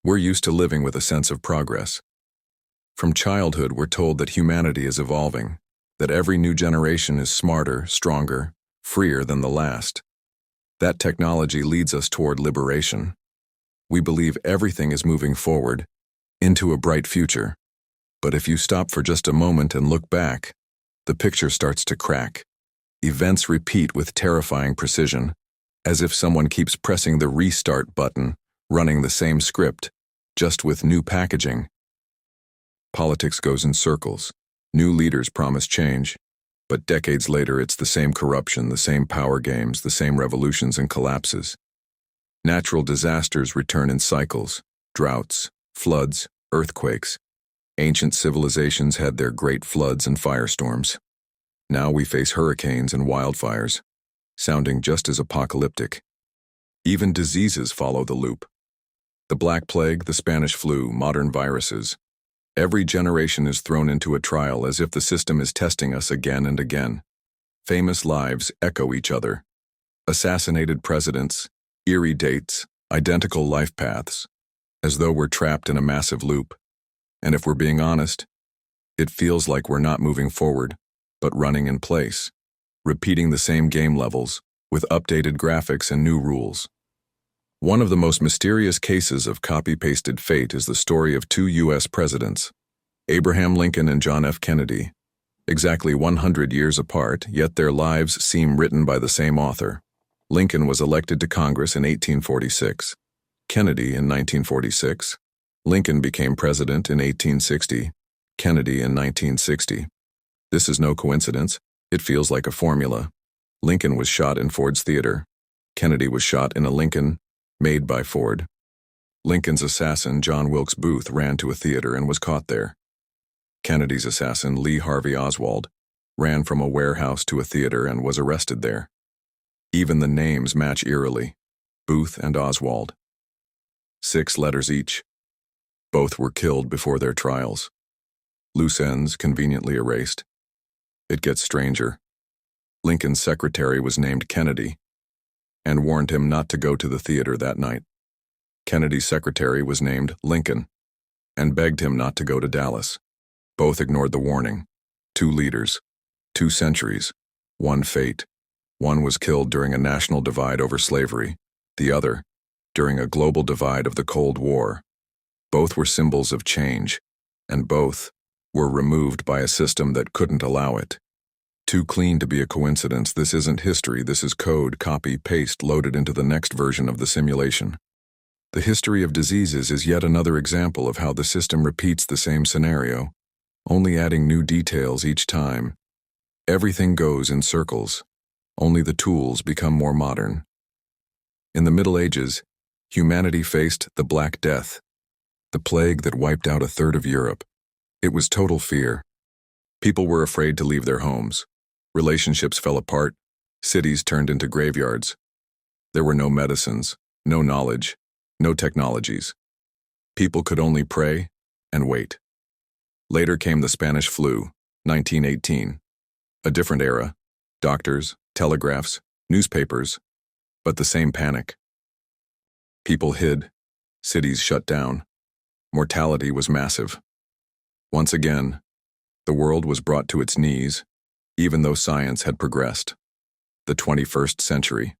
We're used to living with a sense of progress. From childhood, we're told that humanity is evolving, that every new generation is smarter, stronger, freer than the last. That technology leads us toward liberation. We believe everything is moving forward, into a bright future. But if you stop for just a moment and look back, the picture starts to crack. Events repeat with terrifying precision, as if someone keeps pressing the restart button, running the same script, just with new packaging. Politics goes in circles. New leaders promise change, but decades later it's the same corruption, the same power games, the same revolutions and collapses. Natural disasters return in cycles: droughts, floods, earthquakes. Ancient civilizations had their great floods and firestorms. Now we face hurricanes and wildfires, sounding just as apocalyptic. Even diseases follow the loop. The Black Plague, the Spanish flu, modern viruses. Every generation is thrown into a trial as if the system is testing us again and again. Famous lives echo each other. Assassinated presidents, eerie dates, identical life paths, as though we're trapped in a massive loop. And if we're being honest, it feels like we're not moving forward, but running in place, repeating the same game levels, with updated graphics and new rules. One of the most mysterious cases of copy-pasted fate is the story of two U.S. presidents, Abraham Lincoln and John F. Kennedy. Exactly 100 years apart, yet their lives seem written by the same author. Lincoln was elected to Congress in 1846, Kennedy in 1946. Lincoln became president in 1860, Kennedy in 1960. This is no coincidence. It feels like a formula. Lincoln was shot in Ford's theater. Kennedy was shot in a Lincoln made by Ford. Lincoln's assassin, John Wilkes Booth, ran to a theater and was caught there. Kennedy's assassin, Lee Harvey Oswald, ran from a warehouse to a theater and was arrested there. Even the names match eerily: Booth and Oswald. 6 letters each. Both were killed before their trials. Loose ends conveniently erased. It gets stranger. Lincoln's secretary was named Kennedy and warned him not to go to the theater that night. Kennedy's secretary was named Lincoln and begged him not to go to Dallas. Both ignored the warning. 2 leaders, 2 centuries, 1 fate. One was killed during a national divide over slavery, the other during a global divide of the Cold War. Both were symbols of change, and both were removed by a system that couldn't allow it. Too clean to be a coincidence. This isn't history, this is code, copy, paste, loaded into the next version of the simulation. The history of diseases is yet another example of how the system repeats the same scenario, only adding new details each time. Everything goes in circles, only the tools become more modern. In the Middle Ages, humanity faced the Black Death, the plague that wiped out 1/3 of Europe. It was total fear. People were afraid to leave their homes. Relationships fell apart. Cities turned into graveyards. There were no medicines, no knowledge, no technologies. People could only pray and wait. Later came the Spanish flu, 1918. A different era. Doctors, telegraphs, newspapers, but the same panic. People hid. Cities shut down. Mortality was massive. Once again, the world was brought to its knees, even though science had progressed. The 21st century.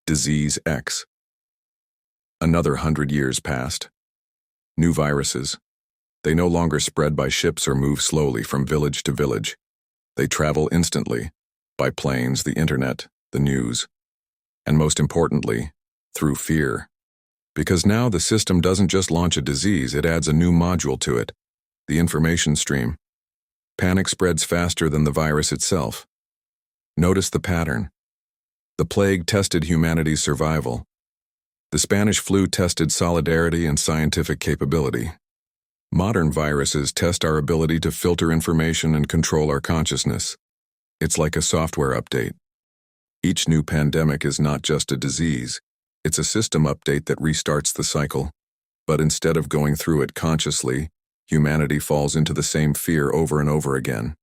Disease X. Another 100 years passed. New viruses. They no longer spread by ships or move slowly from village to village. They travel instantly, by planes, the internet, the news, and most importantly, through fear. Because now the system doesn't just launch a disease, it adds a new module to it, the information stream. Panic spreads faster than the virus itself. Notice the pattern. The plague tested humanity's survival. The Spanish flu tested solidarity and scientific capability. Modern viruses test our ability to filter information and control our consciousness. It's like a software update. Each new pandemic is not just a disease, it's a system update that restarts the cycle. But instead of going through it consciously, humanity falls into the same fear over and over again.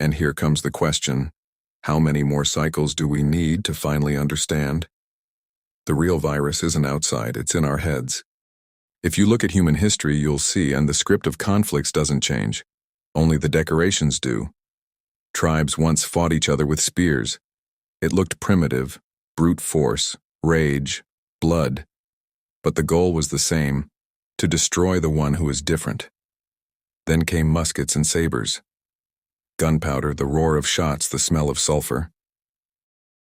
And here comes the question: how many more cycles do we need to finally understand? The real virus isn't outside, it's in our heads. If you look at human history, you'll see, and the script of conflicts doesn't change. Only the decorations do. Tribes once fought each other with spears. It looked primitive, brute force, rage, blood. But the goal was the same, to destroy the one who is different. Then came muskets and sabers. Gunpowder, the roar of shots, the smell of sulfur.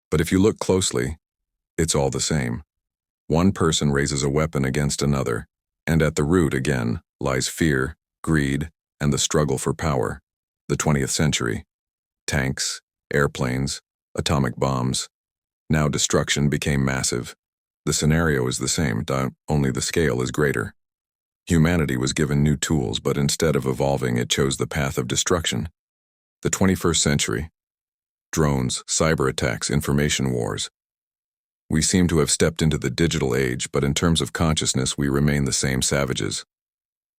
But if you look closely, it's all the same. One person raises a weapon against another, and at the root, again, lies fear, greed, and the struggle for power. The 20th century. Tanks, airplanes, atomic bombs. Now destruction became massive. The scenario is the same, only the scale is greater. Humanity was given new tools, but instead of evolving, it chose the path of destruction. The 21st century. Drones, cyber attacks, information wars. We seem to have stepped into the digital age, but in terms of consciousness, we remain the same savages.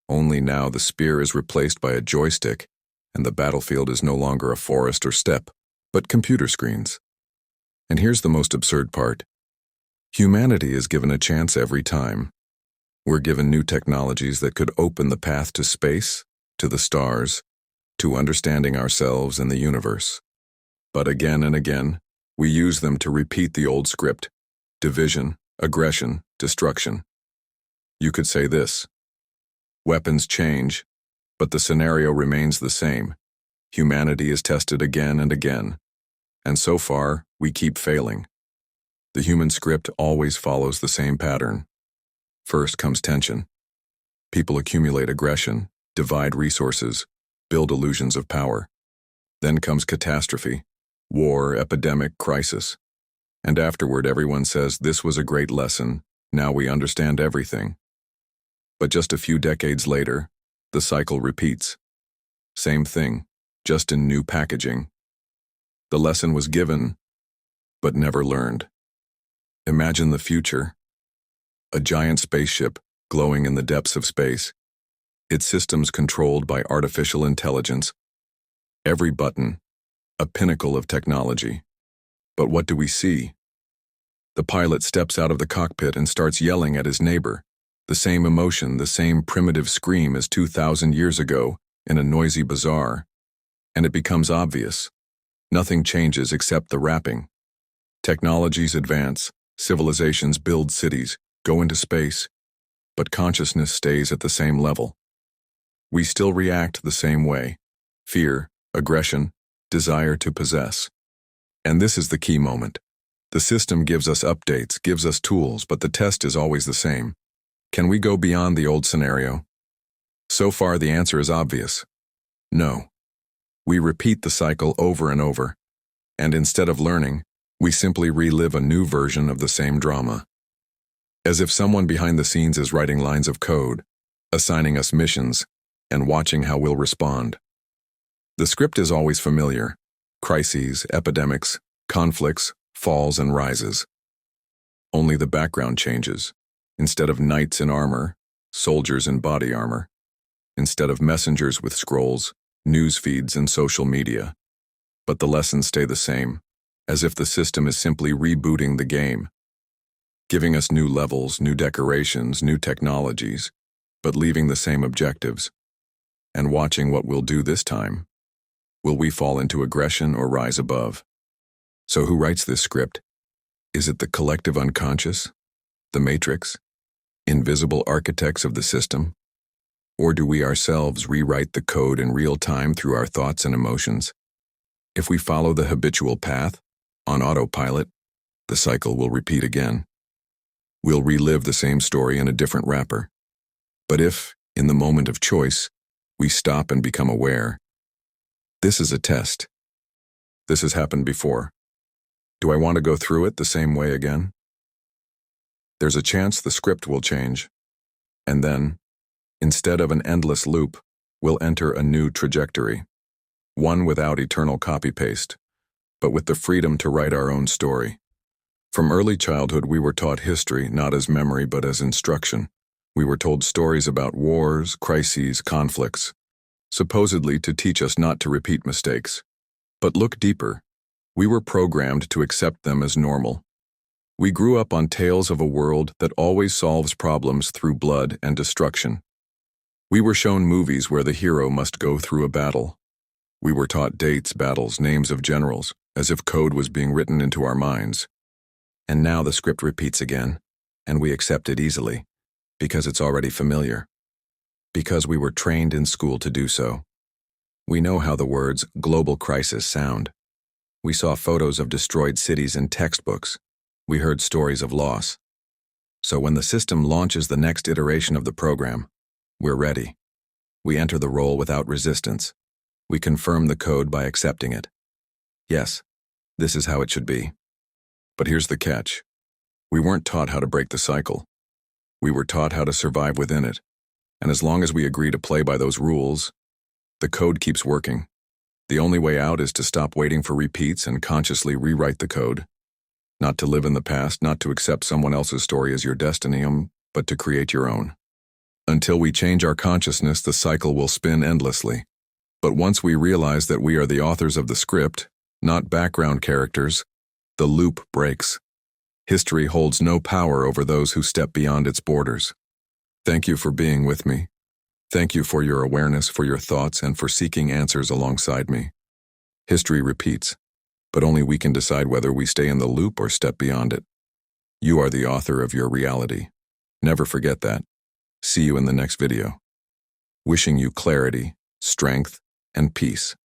Only now the spear is replaced by a joystick, and the battlefield is no longer a forest or steppe, but computer screens. And here's the most absurd part. Humanity is given a chance every time. We're given new technologies that could open the path to space, to the stars, to understanding ourselves and the universe. But again and again, we use them to repeat the old script: division, aggression, destruction. You could say this: weapons change, but the scenario remains the same. Humanity is tested again and again, and so far, we keep failing. The human script always follows the same pattern. First comes tension. People accumulate aggression, divide resources, build illusions of power. Then comes catastrophe, war, epidemic, crisis. And afterward, everyone says, this was a great lesson, now we understand everything. But just a few decades later, the cycle repeats. Same thing, just in new packaging. The lesson was given, but never learned. Imagine the future. A giant spaceship glowing in the depths of space. Its systems controlled by artificial intelligence. Every button, a pinnacle of technology. But what do we see? The pilot steps out of the cockpit and starts yelling at his neighbor. The same emotion, the same primitive scream as 2,000 years ago in a noisy bazaar. And it becomes obvious. Nothing changes except the wrapping. Technologies advance, civilizations build cities, go into space, but consciousness stays at the same level. We still react the same way: fear, aggression, desire to possess. And this is the key moment. The system gives us updates, gives us tools, but the test is always the same. Can we go beyond the old scenario? So far, the answer is obvious. No. We repeat the cycle over and over, and instead of learning, we simply relive a new version of the same drama. As if someone behind the scenes is writing lines of code, assigning us missions, and watching how we'll respond. The script is always familiar: crises, epidemics, conflicts, falls and rises. Only the background changes. Instead of knights in armor, soldiers in body armor. Instead of messengers with scrolls, news feeds and social media. But the lessons stay the same, as if the system is simply rebooting the game, giving us new levels, new decorations, new technologies, but leaving the same objectives, and watching what we'll do this time. Will we fall into aggression or rise above? So who writes this script? Is it the collective unconscious, the matrix, invisible architects of the system? Or do we ourselves rewrite the code in real time through our thoughts and emotions? If we follow the habitual path, on autopilot, the cycle will repeat again. We'll relive the same story in a different wrapper. But if, in the moment of choice, we stop and become aware, this is a test. This has happened before. Do I want to go through it the same way again? There's a chance the script will change, and then, instead of an endless loop, we'll enter a new trajectory, one without eternal copy-paste, but with the freedom to write our own story. From early childhood, we were taught history not as memory but as instruction. We were told stories about wars, crises, conflicts, supposedly to teach us not to repeat mistakes. But look deeper. We were programmed to accept them as normal. We grew up on tales of a world that always solves problems through blood and destruction. We were shown movies where the hero must go through a battle. We were taught dates, battles, names of generals, as if code was being written into our minds. And now the script repeats again, and we accept it easily, because it's already familiar. Because we were trained in school to do so. We know how the words global crisis sound. We saw photos of destroyed cities in textbooks. We heard stories of loss. So when the system launches the next iteration of the program, we're ready. We enter the role without resistance. We confirm the code by accepting it. Yes, this is how it should be. But here's the catch. We weren't taught how to break the cycle. We were taught how to survive within it. And as long as we agree to play by those rules, the code keeps working. The only way out is to stop waiting for repeats and consciously rewrite the code. Not to live in the past, not to accept someone else's story as your destiny, but to create your own. Until we change our consciousness, the cycle will spin endlessly. But once we realize that we are the authors of the script, not background characters, the loop breaks. History holds no power over those who step beyond its borders. Thank you for being with me. Thank you for your awareness, for your thoughts, and for seeking answers alongside me. History repeats, but only we can decide whether we stay in the loop or step beyond it. You are the author of your reality. Never forget that. See you in the next video. Wishing you clarity, strength, and peace.